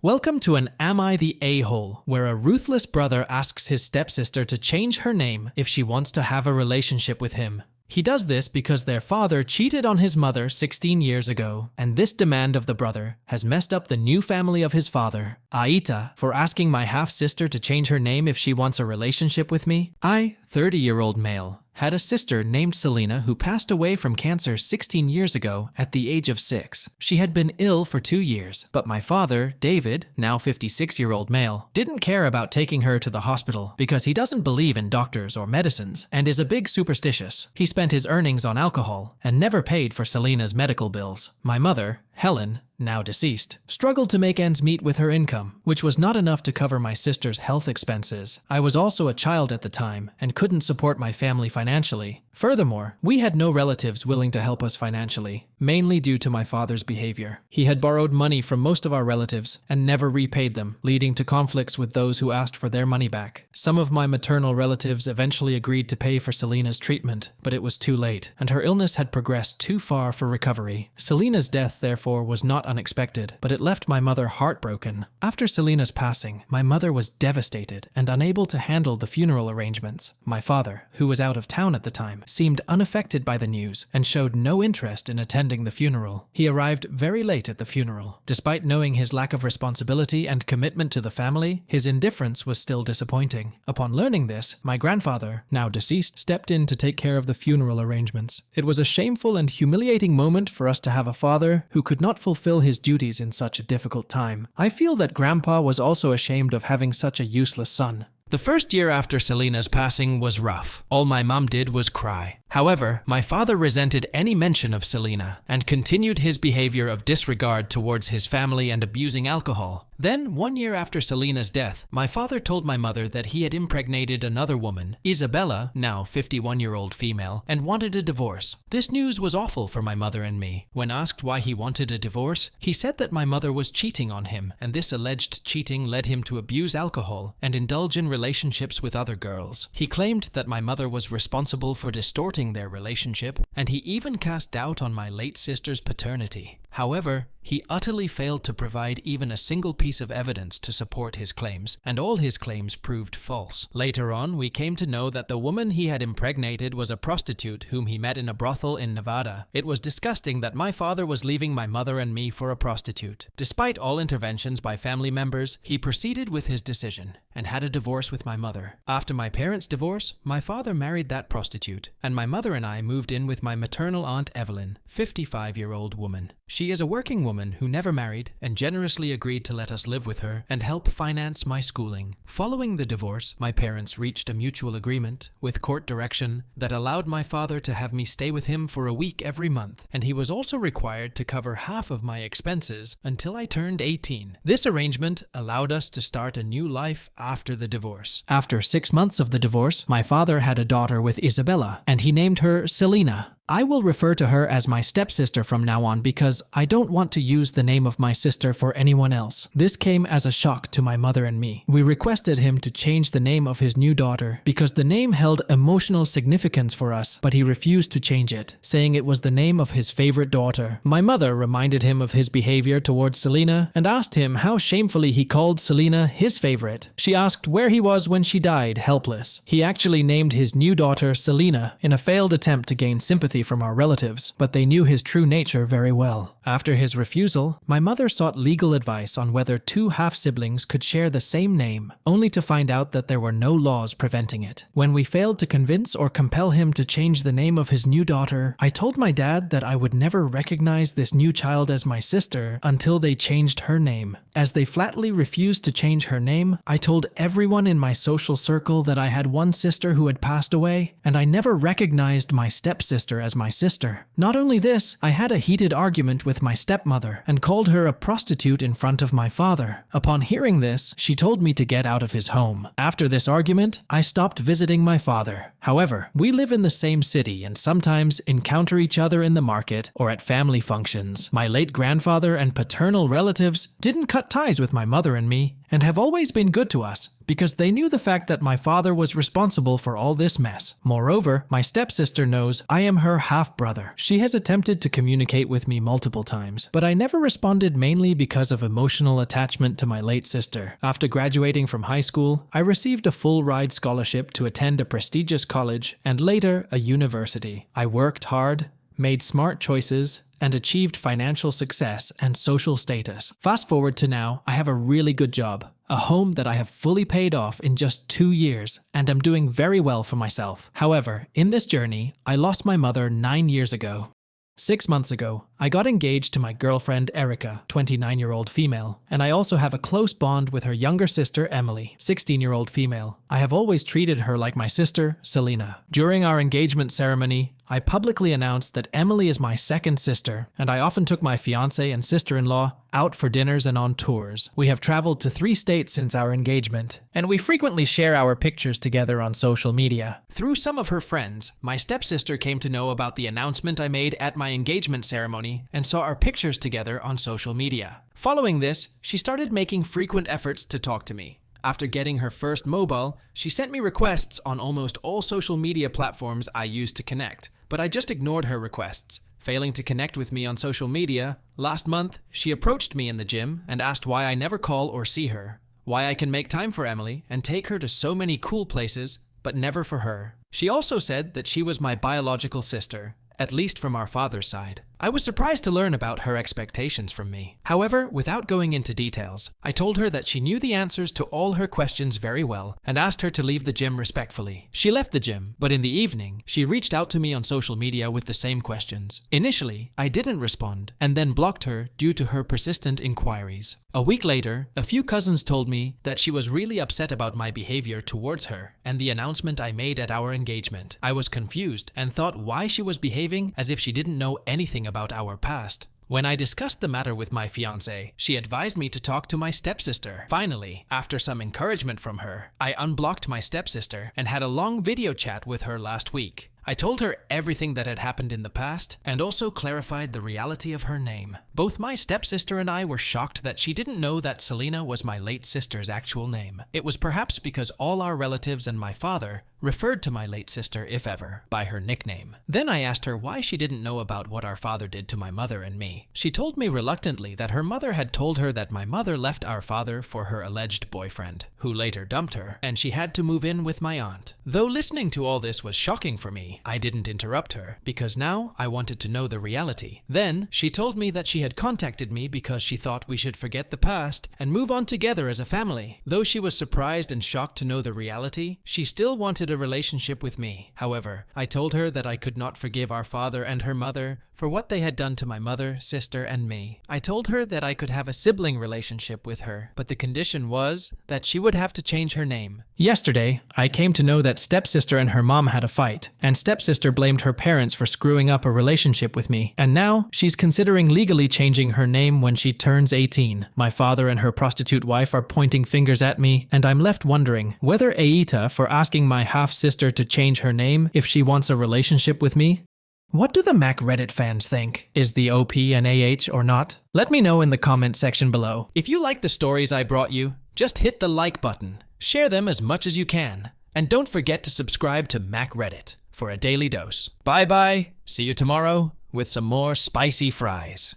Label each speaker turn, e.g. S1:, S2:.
S1: Welcome to an Am I the A-hole, where a ruthless brother asks his stepsister to change her name if she wants to have a relationship with him. He does this because their father cheated on his mother 16 years ago, and this demand of the brother has messed up the new family of his father. AITA, for asking my half-sister to change her name if she wants a relationship with me. I, 30-year-old male, had a sister named Selena who passed away from cancer 16 years ago at the age of 6. She had been ill for 2 years, but my father, David, now 56-year-old male, didn't care about taking her to the hospital because he doesn't believe in doctors or medicines and is a big superstitious. He spent his earnings on alcohol and never paid for Selena's medical bills. My mother, Helen, now deceased, struggled to make ends meet with her income, which was not enough to cover my sister's health expenses. I was also a child at the time and couldn't support my family financially. Furthermore, we had no relatives willing to help us financially, mainly due to my father's behavior. He had borrowed money from most of our relatives and never repaid them, leading to conflicts with those who asked for their money back. Some of my maternal relatives eventually agreed to pay for Selena's treatment, but it was too late, and her illness had progressed too far for recovery. Selena's death, therefore, was not unexpected, but it left my mother heartbroken. After Selena's passing, my mother was devastated and unable to handle the funeral arrangements. My father, who was out of town at the time, seemed unaffected by the news and showed no interest in attending the funeral. He arrived very late at the funeral. Despite knowing his lack of responsibility and commitment to the family, his indifference was still disappointing. Upon learning this, my grandfather, now deceased, stepped in to take care of the funeral arrangements. It was a shameful and humiliating moment for us to have a father who could not fulfill his duties in such a difficult time. I feel that Grandpa was also ashamed of having such a useless son. The first year after Selena's passing was rough. All my mom did was cry. However, my father resented any mention of Selena and continued his behavior of disregard towards his family and abusing alcohol. Then, 1 year after Selena's death, my father told my mother that he had impregnated another woman, Isabella, now 51-year-old female, and wanted a divorce. This news was awful for my mother and me. When asked why he wanted a divorce, he said that my mother was cheating on him, and this alleged cheating led him to abuse alcohol and indulge in relationships with other girls. He claimed that my mother was responsible for distorting their relationship, and he even cast doubt on my late sister's paternity. However, he utterly failed to provide even a single piece of evidence to support his claims, and all his claims proved false. Later on, we came to know that the woman he had impregnated was a prostitute whom he met in a brothel in Nevada. It was disgusting that my father was leaving my mother and me for a prostitute. Despite all interventions by family members, he proceeded with his decision and had a divorce with my mother. After my parents' divorce, my father married that prostitute, and my mother and I moved in with my maternal aunt Evelyn, 55-year-old woman. She is a working woman who never married and generously agreed to let us live with her and help finance my schooling. Following the divorce, my parents reached a mutual agreement with court direction that allowed my father to have me stay with him for a week every month, and he was also required to cover half of my expenses until I turned 18. This arrangement allowed us to start a new life after the divorce. After 6 months of the divorce, my father had a daughter with Isabella, and he named her Selena. I will refer to her as my stepsister from now on because I don't want to use the name of my sister for anyone else. This came as a shock to my mother and me. We requested him to change the name of his new daughter because the name held emotional significance for us, but he refused to change it, saying it was the name of his favorite daughter. My mother reminded him of his behavior towards Selena and asked him how shamefully he called Selena his favorite. She asked where he was when she died, helpless. He actually named his new daughter Selena in a failed attempt to gain sympathy from our relatives, but they knew his true nature very well. After his refusal, my mother sought legal advice on whether 2 half-siblings could share the same name, only to find out that there were no laws preventing it. When we failed to convince or compel him to change the name of his new daughter, I told my dad that I would never recognize this new child as my sister until they changed her name. As they flatly refused to change her name, I told everyone in my social circle that I had one sister who had passed away, and I never recognized my stepsister as my sister. Not only this, I had a heated argument with my stepmother and called her a prostitute in front of my father. Upon hearing this, she told me to get out of his home. After this argument, I stopped visiting my father. However, we live in the same city and sometimes encounter each other in the market or at family functions. My late grandfather and paternal relatives didn't cut ties with my mother and me, and have always been good to us because they knew the fact that my father was responsible for all this mess. Moreover, my stepsister knows I am her half-brother. She has attempted to communicate with me multiple times, but I never responded, mainly because of emotional attachment to my late sister. After graduating from high school, I received a full-ride scholarship to attend a prestigious college and later a university. I worked hard, made smart choices, and achieved financial success and social status. Fast forward to now, I have a really good job, a home that I have fully paid off in just 2 years, and am doing very well for myself. However, in this journey, I lost my mother 9 years ago. 6 months ago, I got engaged to my girlfriend Erica, 29-year-old female, and I also have a close bond with her younger sister Emily, 16-year-old female. I have always treated her like my sister, Selena. During our engagement ceremony, I publicly announced that Emily is my second sister, and I often took my fiancé and sister-in-law out for dinners and on tours. We have traveled to 3 states since our engagement, and we frequently share our pictures together on social media. Through some of her friends, my stepsister came to know about the announcement I made at my engagement ceremony and saw our pictures together on social media. Following this, she started making frequent efforts to talk to me. After getting her first mobile, she sent me requests on almost all social media platforms I use to connect, but I just ignored her requests. Failing to connect with me on social media, last month, she approached me in the gym and asked why I never call or see her, why I can make time for Emily and take her to so many cool places, but never for her. She also said that she was my biological sister, at least from our father's side. I was surprised to learn about her expectations from me. However, without going into details, I told her that she knew the answers to all her questions very well and asked her to leave the gym respectfully. She left the gym, but in the evening, she reached out to me on social media with the same questions. Initially, I didn't respond and then blocked her due to her persistent inquiries. A week later, a few cousins told me that she was really upset about my behavior towards her and the announcement I made at our engagement. I was confused and thought why she was behaving as if she didn't know anything about our past. When I discussed the matter with my fiancé, she advised me to talk to my stepsister. Finally, after some encouragement from her, I unblocked my stepsister and had a long video chat with her last week. I told her everything that had happened in the past and also clarified the reality of her name. Both my stepsister and I were shocked that she didn't know that Selena was my late sister's actual name. It was perhaps because all our relatives and my father referred to my late sister, if ever, by her nickname. Then I asked her why she didn't know about what our father did to my mother and me. She told me reluctantly that her mother had told her that my mother left our father for her alleged boyfriend, who later dumped her, and she had to move in with my aunt. Though listening to all this was shocking for me, I didn't interrupt her, because now I wanted to know the reality. Then, she told me that she had contacted me because she thought we should forget the past and move on together as a family. Though she was surprised and shocked to know the reality, she still wanted a relationship with me. However, I told her that I could not forgive our father and her mother for what they had done to my mother, sister, and me. I told her that I could have a sibling relationship with her, but the condition was that she would have to change her name. Yesterday, I came to know that stepsister and her mom had a fight, and stepsister blamed her parents for screwing up a relationship with me, and now she's considering legally changing her name when she turns 18. My father and her prostitute wife are pointing fingers at me, and I'm left wondering whether AITA for asking my half-sister to change her name if she wants a relationship with me. What do the Mac Reddit fans think? Is the OP an AH or not? Let me know in the comment section below. If you like the stories I brought you, just hit the like button, share them as much as you can, and don't forget to subscribe to Mac Reddit for a daily dose. Bye bye, see you tomorrow with some more spicy fries.